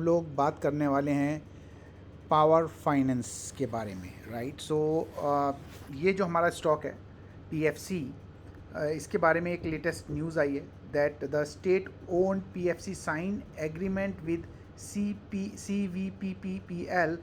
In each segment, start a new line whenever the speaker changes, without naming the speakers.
हम लोग बात करने वाले हैं पावर फाइनेंस के बारे में, राइट। सो ये जो हमारा स्टॉक है पीएफसी, इसके बारे में एक लेटेस्ट न्यूज़ आई है that the state owned PFC sign agreement with CVPPPL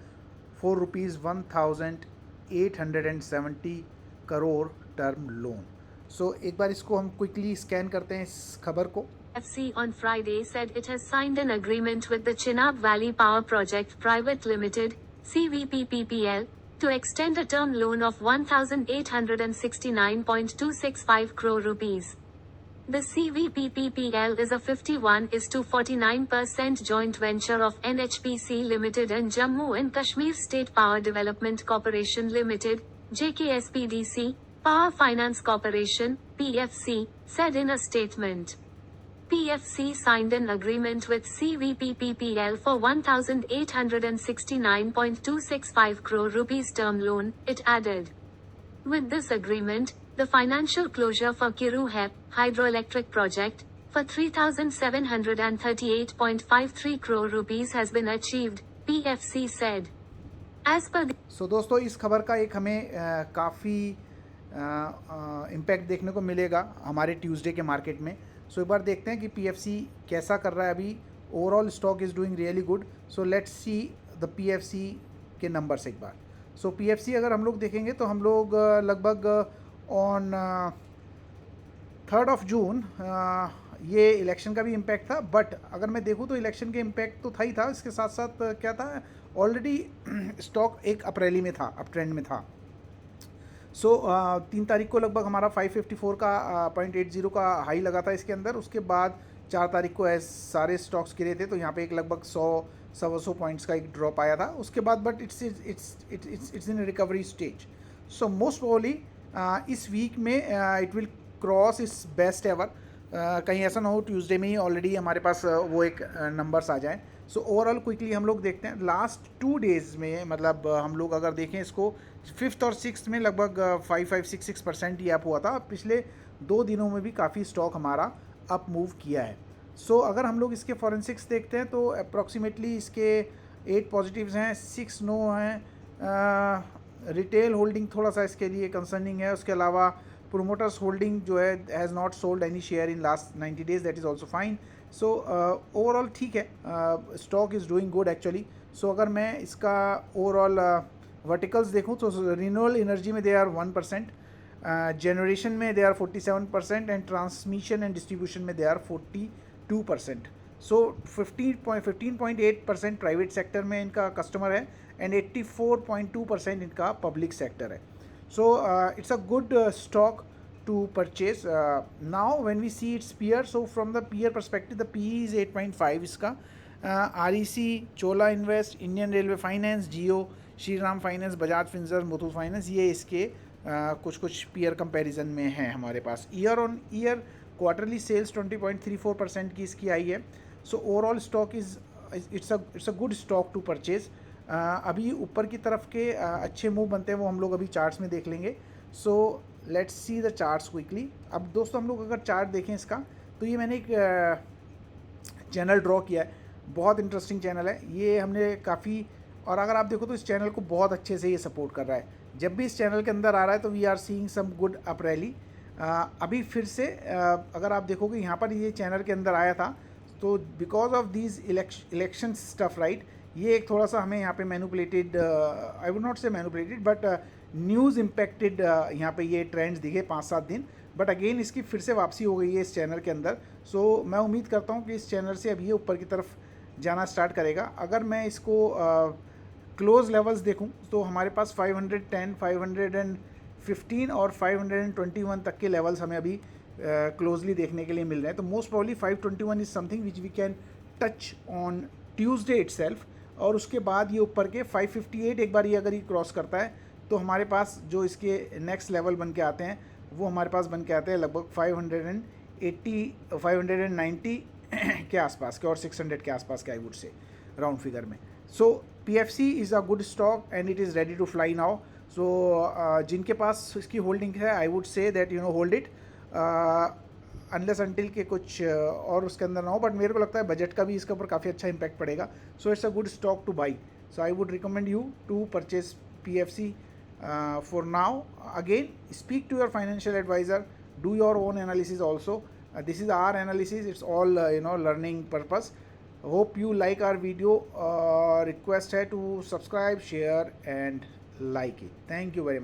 for ₹1,870 crore term loan. So एक बार इसको हम क्विकली स्कैन करते हैं इस खबर को।
FC on Friday said it has signed an agreement with the Chenab Valley Power Project Private Limited, CVPPPL, to extend a term loan of 1,869.265 crore rupees. The CVPPPL is a 51:49% joint venture of NHPC Limited and Jammu and Kashmir State Power Development Corporation Limited, JKSPDC, Power Finance Corporation, PFC, said in a statement. PFC signed an agreement with CVPPPL for 1,869.265 crore rupees term loan, it added. With this agreement, the financial closure for Kiru HEP hydroelectric project for 3,738.53 crore rupees has been achieved, PFC said. As per the
दोस्तों इस खबर का एक हमें काफ़ी impact देखने को मिलेगा हमारे ट्यूसडे के मार्केट में। सो एक बार देखते हैं कि पीएफसी कैसा कर रहा है अभी। Overall stock is doing really good. So let's see the PFC के नंबर्स एक बार। सो पीएफसी अगर हम लोग देखेंगे तो हम लोग लगभग ऑन 3rd of June ये इलेक्शन का भी इम्पैक्ट था, बट अगर मैं देखूँ तो इलेक्शन के इम्पैक्ट तो था ही था, इसके साथ साथ क्या था, ऑलरेडी स्टॉक एक अप्रैली में था, अप ट्रेंड में था। सो 3 तारीख को लगभग हमारा 554 का 0.80 का हाई लगा था इसके अंदर। उसके बाद 4 तारीख को ऐसे सारे स्टॉक्स गिरे थे, तो यहाँ पे एक लगभग 100 पॉइंट्स का एक ड्रॉप आया था उसके बाद, but it's in recovery stage. So most probably इस वीक में इट विल क्रॉस इस बेस्ट एवर। कहीं ऐसा ना हो ट्यूसडे में ही ऑलरेडी हमारे पास वो एक नंबर्स आ जाएँ। सो ओवरऑल क्विकली हम लोग देखते हैं लास्ट 2 डेज़ में, मतलब हम लोग अगर देखें इसको 5th और 6th में लगभग 5-5-6% ही अप हुआ था। पिछले 2 दिनों में भी काफ़ी स्टॉक हमारा अप मूव किया है। सो अगर हम लोग इसके फॉरेंसिक्स देखते हैं तो अप्रॉक्सीमेटली इसके 8 पॉजिटिव्स हैं, 6 नो हैं। रिटेल होल्डिंग थोड़ा सा इसके लिए कंसर्निंग है। उसके अलावा प्रोमोटर्स होल्डिंग जो है has not sold any share in last 90 days, that is also fine. So overall ठीक है, stock is doing good actually. So अगर मैं इसका ओवरऑल वर्टिकल्स देखूँ तो रिन्यूएबल एनर्जी में दे आर 1%, जनरेशन में they are 47% and transmission and distribution में they are 42%। So 15.8% private sector में इनका कस्टमर है एंड 84.2% इनका पब्लिक सेक्टर है। So it's a good stock to purchase. Now when we see its peer, so from the peer perspective, the PE is 8.5 इसका। REC, Chola Invest, Indian Railway Finance, Jio, Shriram finance, Bajaj Finserv, Muthoot finance, ये इसके कुछ peer comparison में हैं हमारे पास। Year on year quarterly sales 20.34% की इसकी आई है। So overall stock is it's a good stock to purchase. अभी ऊपर की तरफ के अच्छे मूव बनते हैं वो हम लोग अभी चार्ट्स में देख लेंगे। So let's see the charts quickly. अब दोस्तों हम लोग अगर चार्ट देखें इसका, तो ये मैंने एक चैनल ड्रॉ किया है, बहुत इंटरेस्टिंग चैनल है ये। हमने काफ़ी, और अगर आप देखो तो इस चैनल को बहुत अच्छे से ये सपोर्ट कर रहा है। जब भी इस चैनल के अंदर आ रहा है तो we are seeing some good up rally. अभी फिर से अगर आप देखोगे यहाँ पर ये चैनल के अंदर आया था, तो because of these election stuff, right, ये एक थोड़ा सा हमें यहाँ पे मैनिपुलेटेड, आई वुड नॉट से मैनिपुलेटेड, बट न्यूज़ इम्पेक्टेड यहाँ पे ये ट्रेंड्स दिखे 5-7 दिन, बट अगेन इसकी फिर से वापसी हो गई है इस चैनल के अंदर। सो मैं उम्मीद करता हूँ कि इस चैनल से अभी ये ऊपर की तरफ जाना स्टार्ट करेगा। अगर मैं इसको क्लोज लेवल्स देखूँ तो हमारे पास 510, 515 और 521 तक के लेवल्स हमें अभी क्लोजली देखने के लिए मिल रहे हैं। तो most probably 521 is something which we can touch on Tuesday itself, और उसके बाद ये ऊपर के 558 एक बार ये अगर ये क्रॉस करता है तो हमारे पास जो इसके नेक्स्ट लेवल बन के आते हैं वो हमारे पास बन के आते हैं लगभग 580, 590 के आसपास के और 600 के आसपास के, I would say round figure में। So PFC is a good stock and it is ready to fly now. So जिनके पास इसकी होल्डिंग है, I would say that you know hold it. Unless until के कुछ और उसके अंदर ना हो, बट मेरे को लगता है बजट का भी इसके ऊपर काफ़ी अच्छा इम्पैक्ट पड़ेगा. So it's a good stock two by. So I would recommend you to purchase PFC for now. Again, speak to your financial advisor. Do your own analysis also. This is our analysis. It's all learning purpose. Hope you like our video. Request है to subscribe, share and like it. Thank you very much.